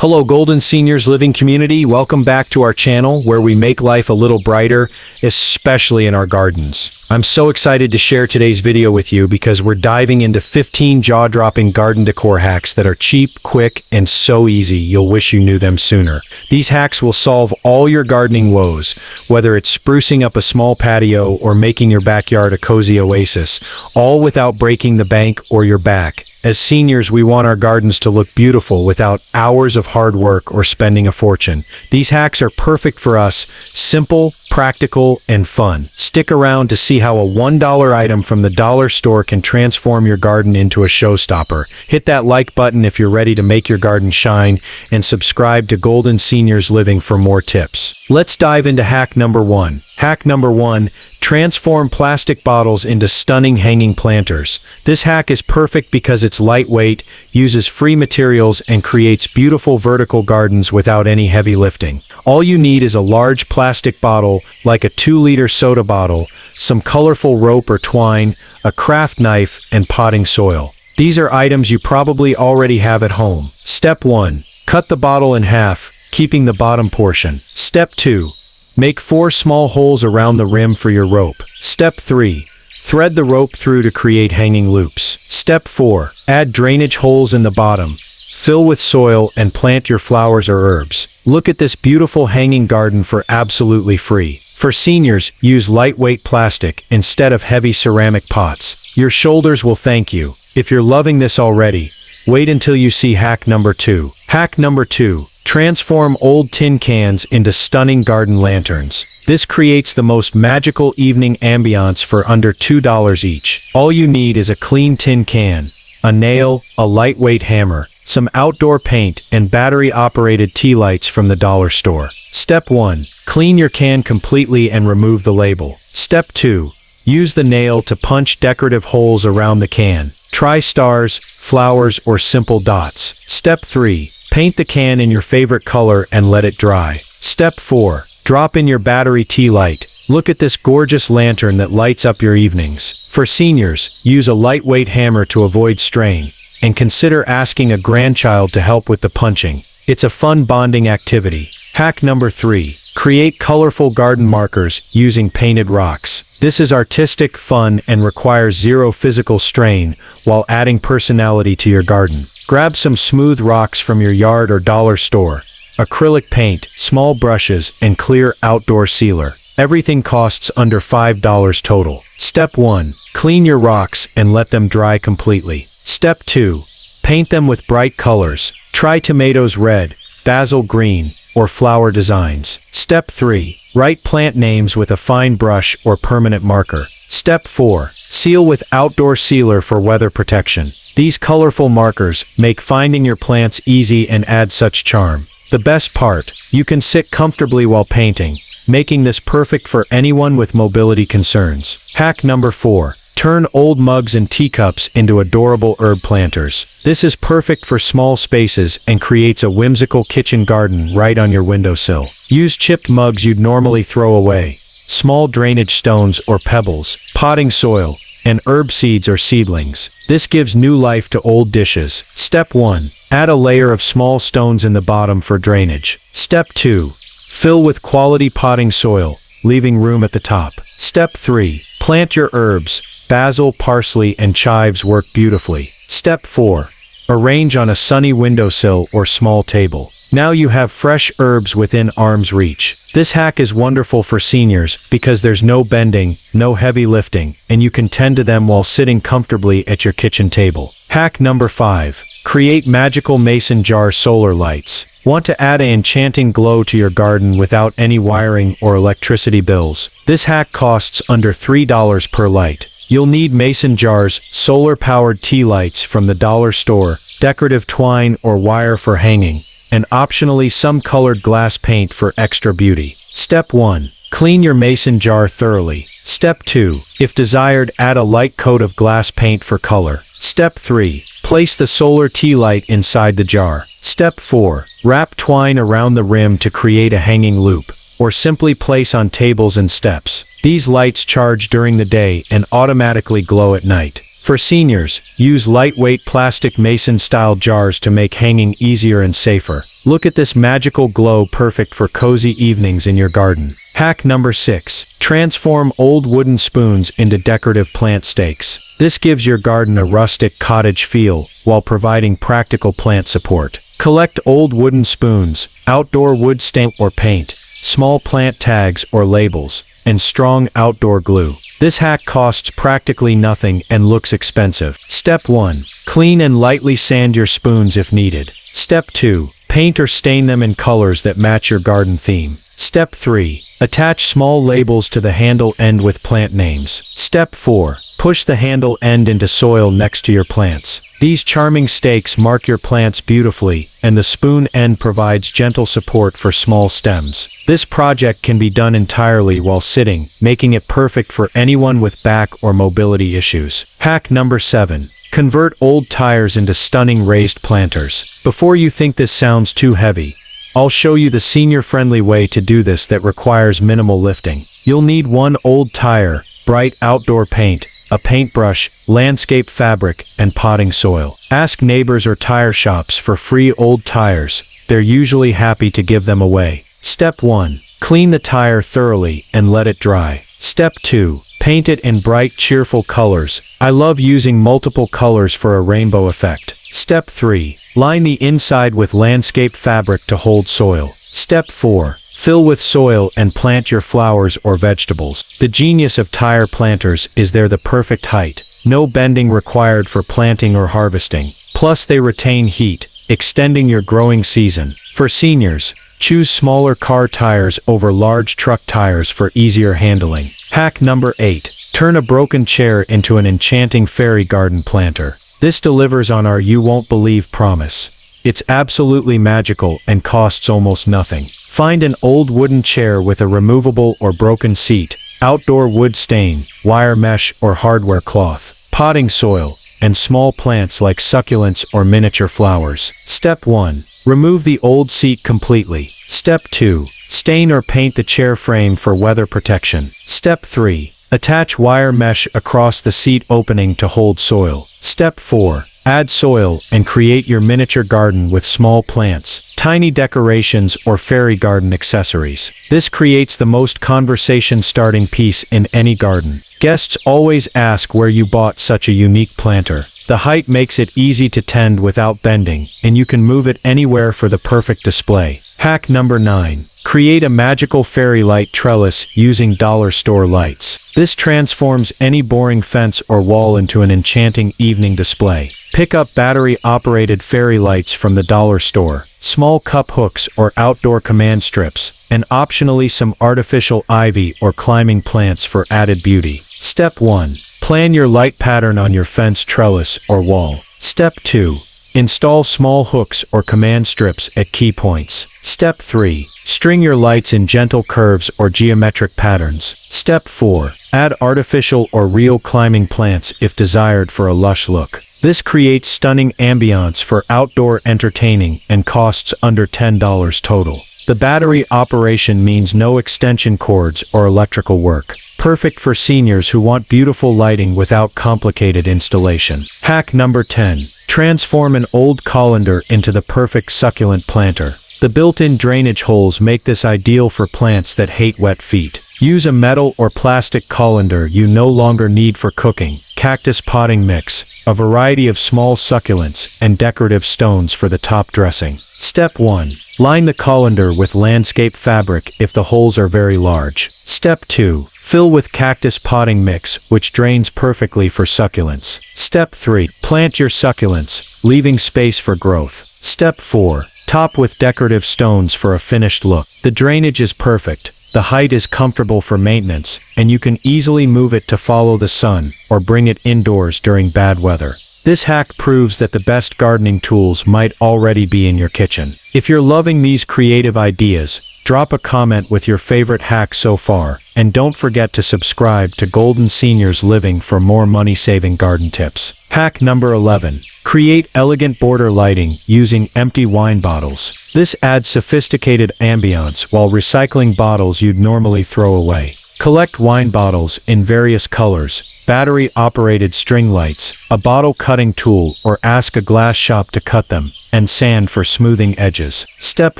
Hello Golden Seniors Living Community, welcome back to our channel where we make life a little brighter, especially in our gardens. I'm so excited to share today's video with you because we're diving into 15 jaw-dropping garden decor hacks that are cheap, quick, and so easy you'll wish you knew them sooner. These hacks will solve all your gardening woes, whether it's sprucing up a small patio or making your backyard a cozy oasis, all without breaking the bank or your back. As seniors, we want our gardens to look beautiful without hours of hard work or spending a fortune. These hacks are perfect for us, simple, practical, and fun. Stick around to see how a $1 item from the dollar store can transform your garden into a showstopper. Hit that like button if you're ready to make your garden shine, and subscribe to Golden Seniors Living for more tips. Let's dive into hack number 1. Hack number 1, transform plastic bottles into stunning hanging planters. This hack is perfect because it's lightweight, uses free materials, and creates beautiful vertical gardens without any heavy lifting. All you need is a large plastic bottle, like a 2-liter soda bottle, some colorful rope or twine, a craft knife, and potting soil. These are items you probably already have at home. Step 1. Cut the bottle in half, keeping the bottom portion. Step 2. Make 4 small holes around the rim for your rope. Step 3. Thread the rope through to create hanging loops. Step 4. Add drainage holes in the bottom. Fill with soil and plant your flowers or herbs. Look at this beautiful hanging garden for absolutely free. For seniors, use lightweight plastic instead of heavy ceramic pots. Your shoulders will thank you. If you're loving this already, wait until you see hack number 2. Hack number 2. Transform old tin cans into stunning garden lanterns. This creates the most magical evening ambiance for under $2 each. All you need is a clean tin can, a nail, a lightweight hammer, some outdoor paint, and battery-operated tea lights from the dollar store. Step 1. Clean your can completely and remove the label. Step 2. Use the nail to punch decorative holes around the can. Try stars, flowers, or simple dots. Step 3. Paint the can in your favorite color and let it dry. Step 4. Drop in your battery tea light. Look at this gorgeous lantern that lights up your evenings. For seniors, use a lightweight hammer to avoid strain, and consider asking a grandchild to help with the punching. It's a fun bonding activity. Hack number 3. Create colorful garden markers using painted rocks. This is artistic, fun, and requires zero physical strain while adding personality to your garden. Grab some smooth rocks from your yard or dollar store, acrylic paint, small brushes, and clear outdoor sealer. Everything costs under $5 total. Step 1. Clean your rocks and let them dry completely. Step 2. Paint them with bright colors. Try tomatoes red, basil green, or flower designs. Step 3. Write plant names with a fine brush or permanent marker. Step 4. Seal with outdoor sealer for weather protection. These colorful markers make finding your plants easy and add such charm. The best part, you can sit comfortably while painting, making this perfect for anyone with mobility concerns. Hack number 4. Turn old mugs and teacups into adorable herb planters. This is perfect for small spaces and creates a whimsical kitchen garden right on your windowsill. Use chipped mugs you'd normally throw away, small drainage stones or pebbles, potting soil, and herb seeds or seedlings. This gives new life to old dishes. Step 1. Add a layer of small stones in the bottom for drainage. Step 2. Fill with quality potting soil, leaving room at the top. Step 3. Plant your herbs. Basil, parsley, and chives work beautifully. Step 4. Arrange on a sunny windowsill or small table. Now you have fresh herbs within arm's reach. This hack is wonderful for seniors because there's no bending, no heavy lifting, and you can tend to them while sitting comfortably at your kitchen table. Hack number 5. Create magical mason jar solar lights. Want to add an enchanting glow to your garden without any wiring or electricity bills? This hack costs under $3 per light. You'll need mason jars, solar-powered tea lights from the dollar store, decorative twine or wire for hanging, and optionally some colored glass paint for extra beauty. Step 1. Clean your mason jar thoroughly. Step 2. If desired, add a light coat of glass paint for color. Step 3. Place the solar tea light inside the jar. Step 4. Wrap twine around the rim to create a hanging loop, or simply place on tables and steps. These lights charge during the day and automatically glow at night. For seniors, use lightweight plastic mason-style jars to make hanging easier and safer. Look at this magical glow, perfect for cozy evenings in your garden. Hack number 6. Transform old wooden spoons into decorative plant stakes. This gives your garden a rustic cottage feel while providing practical plant support. Collect old wooden spoons, outdoor wood stain or paint, small plant tags or labels, and strong outdoor glue. This hack costs practically nothing and looks expensive. Step 1. Clean and lightly sand your spoons if needed. Step 2. Paint or stain them in colors that match your garden theme. Step 3. Attach small labels to the handle end with plant names. Step 4. Push the handle end into soil next to your plants. These charming stakes mark your plants beautifully, and the spoon end provides gentle support for small stems. This project can be done entirely while sitting, making it perfect for anyone with back or mobility issues. Hack number 7. Convert old tires into stunning raised planters. Before you think this sounds too heavy, I'll show you the senior-friendly way to do this that requires minimal lifting. You'll need one old tire, bright outdoor paint, a paintbrush, landscape fabric, and potting soil. Ask neighbors or tire shops for free old tires. They're usually happy to give them away. Step 1. Clean the tire thoroughly and let it dry. Step 2. Paint it in bright, cheerful colors. I love using multiple colors for a rainbow effect. Step 3. Line the inside with landscape fabric to hold soil. Step 4. Fill with soil and plant your flowers or vegetables. The genius of tire planters is they're the perfect height. No bending required for planting or harvesting. Plus they retain heat, extending your growing season. For seniors, choose smaller car tires over large truck tires for easier handling. Hack number 8. Turn a broken chair into an enchanting fairy garden planter. This delivers on our you won't believe promise. It's absolutely magical and costs almost nothing. Find an old wooden chair with a removable or broken seat, outdoor wood stain, wire mesh or hardware cloth, potting soil, and small plants like succulents or miniature flowers. Step 1. Remove the old seat completely. Step 2. Stain or paint the chair frame for weather protection. Step 3. Attach wire mesh across the seat opening to hold soil. Step 4. Add soil and create your miniature garden with small plants, tiny decorations, or fairy garden accessories. This creates the most conversation-starting piece in any garden. Guests always ask where you bought such a unique planter. The height makes it easy to tend without bending, and you can move it anywhere for the perfect display. Hack number 9. Create a magical fairy light trellis using dollar store lights. This transforms any boring fence or wall into an enchanting evening display. Pick up battery-operated fairy lights from the dollar store, small cup hooks or outdoor command strips, and optionally some artificial ivy or climbing plants for added beauty. Step 1. Plan your light pattern on your fence trellis or wall. Step 2. Install small hooks or command strips at key points. Step 3. String your lights in gentle curves or geometric patterns. Step 4. Add artificial or real climbing plants if desired for a lush look. This creates stunning ambiance for outdoor entertaining and costs under $10 total. The battery operation means no extension cords or electrical work. Perfect for seniors who want beautiful lighting without complicated installation. Hack number 10. Transform an old colander into the perfect succulent planter. The built-in drainage holes make this ideal for plants that hate wet feet. Use a metal or plastic colander you no longer need for cooking, cactus potting mix, a variety of small succulents, and decorative stones for the top dressing. Step 1. Line the colander with landscape fabric if the holes are very large. Step 2. Fill with cactus potting mix, which drains perfectly for succulents. Step 3. Plant your succulents, leaving space for growth. Step 4. Top with decorative stones for a finished look. The drainage is perfect, the height is comfortable for maintenance, and you can easily move it to follow the sun or bring it indoors during bad weather. This hack proves that the best gardening tools might already be in your kitchen. If you're loving these creative ideas, drop a comment with your favorite hack so far, and don't forget to subscribe to Golden Seniors Living for more money-saving garden tips. Hack number 11. Create elegant border lighting using empty wine bottles. This adds sophisticated ambiance while recycling bottles you'd normally throw away. Collect wine bottles in various colors, battery-operated string lights, a bottle cutting tool, or ask a glass shop to cut them, and sand for smoothing edges. Step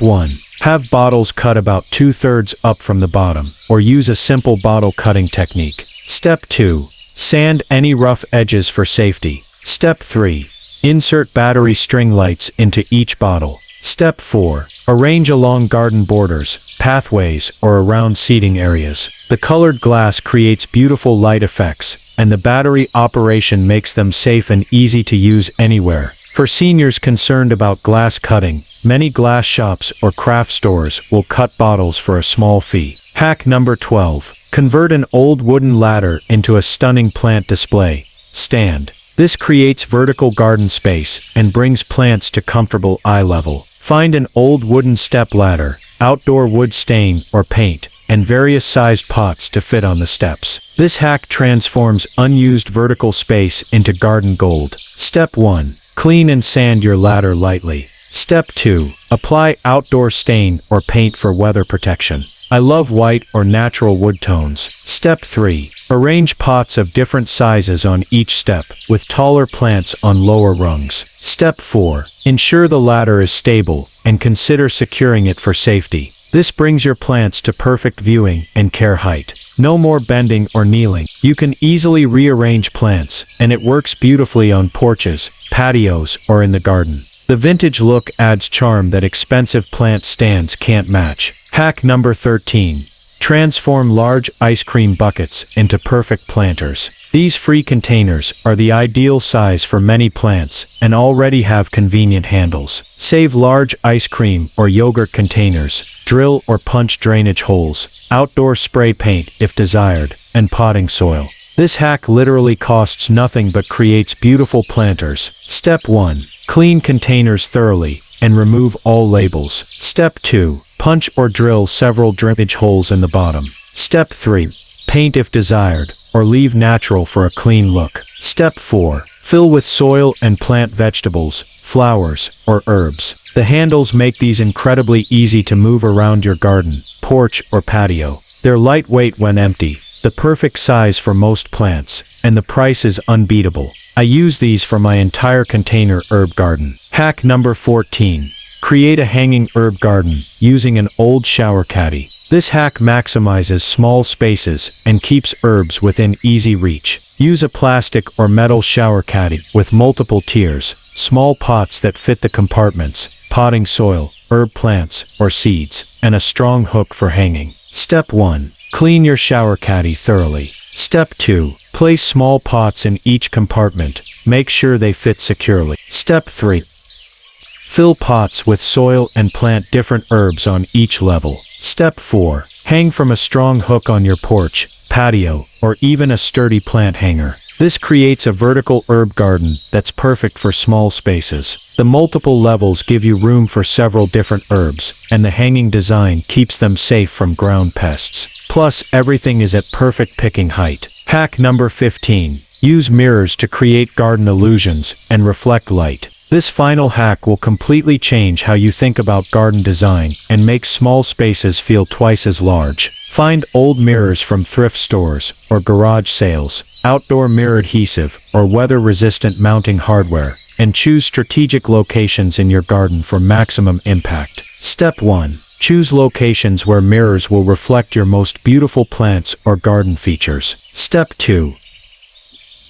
1. Have bottles cut about 2/3 up from the bottom, or use a simple bottle cutting technique. Step 2. Sand any rough edges for safety. Step 3. Insert battery string lights into each bottle. Step 4. Arrange along garden borders, pathways, or around seating areas. The colored glass creates beautiful light effects, and the battery operation makes them safe and easy to use anywhere. For seniors concerned about glass cutting, many glass shops or craft stores will cut bottles for a small fee. Hack number 12. Convert an old wooden ladder into a stunning plant display stand. This creates vertical garden space and brings plants to comfortable eye level. Find an old wooden step ladder, outdoor wood stain or paint, and various sized pots to fit on the steps. This hack transforms unused vertical space into garden gold. Step 1. Clean and sand your ladder lightly. Step 2. Apply outdoor stain or paint for weather protection. I love white or natural wood tones. Step 3. Arrange pots of different sizes on each step, with taller plants on lower rungs. Step 4. Ensure the ladder is stable, and consider securing it for safety. This brings your plants to perfect viewing and care height. No more bending or kneeling. You can easily rearrange plants, and it works beautifully on porches, patios, or in the garden. The vintage look adds charm that expensive plant stands can't match. Hack number 13. Transform large ice cream buckets into perfect planters. These free containers are the ideal size for many plants and already have convenient handles. Save large ice cream or yogurt containers, drill or punch drainage holes, outdoor spray paint if desired, and potting soil. This hack literally costs nothing but creates beautiful planters. Step 1. Clean containers thoroughly and remove all labels. Step 2. Punch or drill several drainage holes in the bottom. Step 3. Paint if desired, or leave natural for a clean look. Step 4. Fill with soil and plant vegetables, flowers, or herbs. The handles make these incredibly easy to move around your garden, porch, or patio. They're lightweight when empty, the perfect size for most plants, and the price is unbeatable. I use these for my entire container herb garden. Hack number 14. Create a hanging herb garden using an old shower caddy. This hack maximizes small spaces and keeps herbs within easy reach. Use a plastic or metal shower caddy with multiple tiers, small pots that fit the compartments, potting soil, herb plants, or seeds, and a strong hook for hanging. Step 1. Clean your shower caddy thoroughly. Step 2. Place small pots in each compartment. Make sure they fit securely. Step 3. Fill pots with soil and plant different herbs on each level. Step 4. Hang from a strong hook on your porch, patio, or even a sturdy plant hanger. This creates a vertical herb garden that's perfect for small spaces. The multiple levels give you room for several different herbs, and the hanging design keeps them safe from ground pests. Plus, everything is at perfect picking height. Hack number 15. Use mirrors to create garden illusions and reflect light. This final hack will completely change how you think about garden design and make small spaces feel twice as large. Find old mirrors from thrift stores or garage sales, outdoor mirror adhesive, or weather-resistant mounting hardware, and choose strategic locations in your garden for maximum impact. Step 1. Choose locations where mirrors will reflect your most beautiful plants or garden features. Step 2.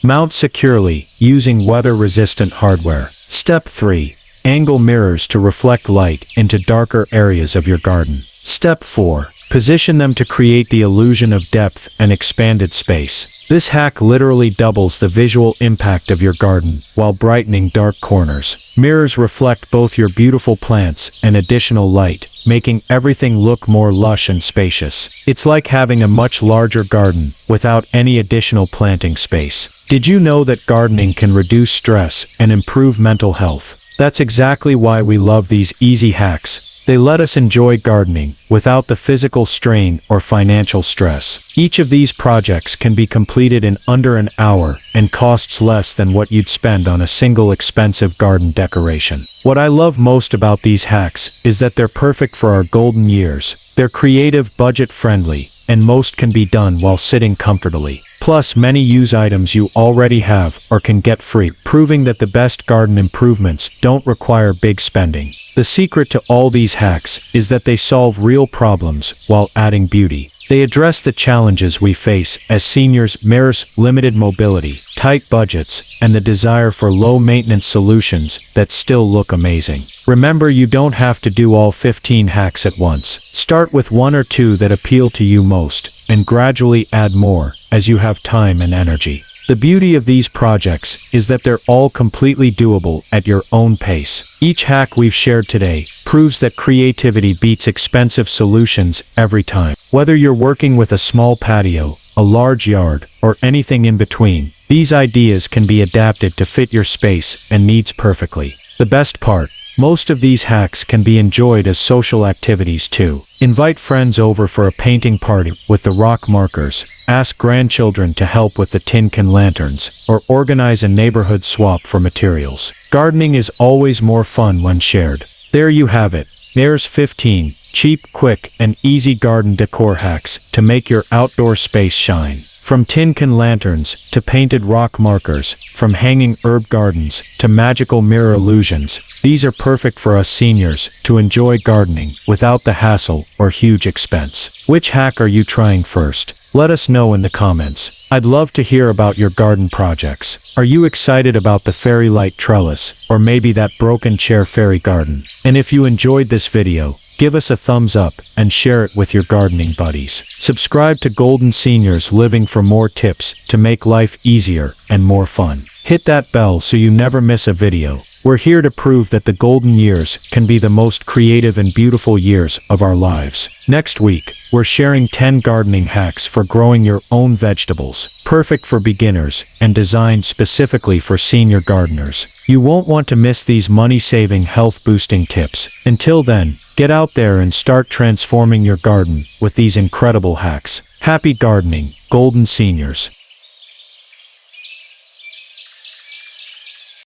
Mount securely using weather-resistant hardware. Step 3. Angle mirrors to reflect light into darker areas of your garden. Step 4. Position them to create the illusion of depth and expanded space. This hack literally doubles the visual impact of your garden while brightening dark corners. Mirrors reflect both your beautiful plants and additional light, making everything look more lush and spacious. It's like having a much larger garden without any additional planting space. Did you know that gardening can reduce stress and improve mental health? That's exactly why we love these easy hacks. They let us enjoy gardening without the physical strain or financial stress. Each of these projects can be completed in under an hour and costs less than what you'd spend on a single expensive garden decoration. What I love most about these hacks is that they're perfect for our golden years. They're creative, budget-friendly, and most can be done while sitting comfortably. Plus, many use items you already have or can get free, proving that the best garden improvements don't require big spending. The secret to all these hacks is that they solve real problems while adding beauty. They address the challenges we face as seniors: mirrors, limited mobility, tight budgets, and the desire for low-maintenance solutions that still look amazing. Remember, you don't have to do all 15 hacks at once. Start with one or two that appeal to you most, and gradually add more as you have time and energy. The beauty of these projects is that they're all completely doable at your own pace. Each hack we've shared today proves that creativity beats expensive solutions every time. Whether you're working with a small patio, a large yard, or anything in between, these ideas can be adapted to fit your space and needs perfectly. The best part: most of these hacks can be enjoyed as social activities too. Invite friends over for a painting party with the rock markers, ask grandchildren to help with the tin can lanterns, or organize a neighborhood swap for materials. Gardening is always more fun when shared. There you have it. There's 15 cheap, quick, and easy garden decor hacks to make your outdoor space shine. From tin can lanterns to painted rock markers, from hanging herb gardens to magical mirror illusions, these are perfect for us seniors to enjoy gardening without the hassle or huge expense. Which hack are you trying first? Let us know in the comments. I'd love to hear about your garden projects. Are you excited about the fairy light trellis, or maybe that broken chair fairy garden? And if you enjoyed this video, give us a thumbs up and share it with your gardening buddies. Subscribe to Golden Seniors Living for more tips to make life easier and more fun. Hit that bell so you never miss a video. We're here to prove that the golden years can be the most creative and beautiful years of our lives. Next week, we're sharing 10 gardening hacks for growing your own vegetables, perfect for beginners and designed specifically for senior gardeners. You won't want to miss these money-saving, health-boosting tips. Until then, get out there and start transforming your garden with these incredible hacks. Happy gardening, Golden Seniors!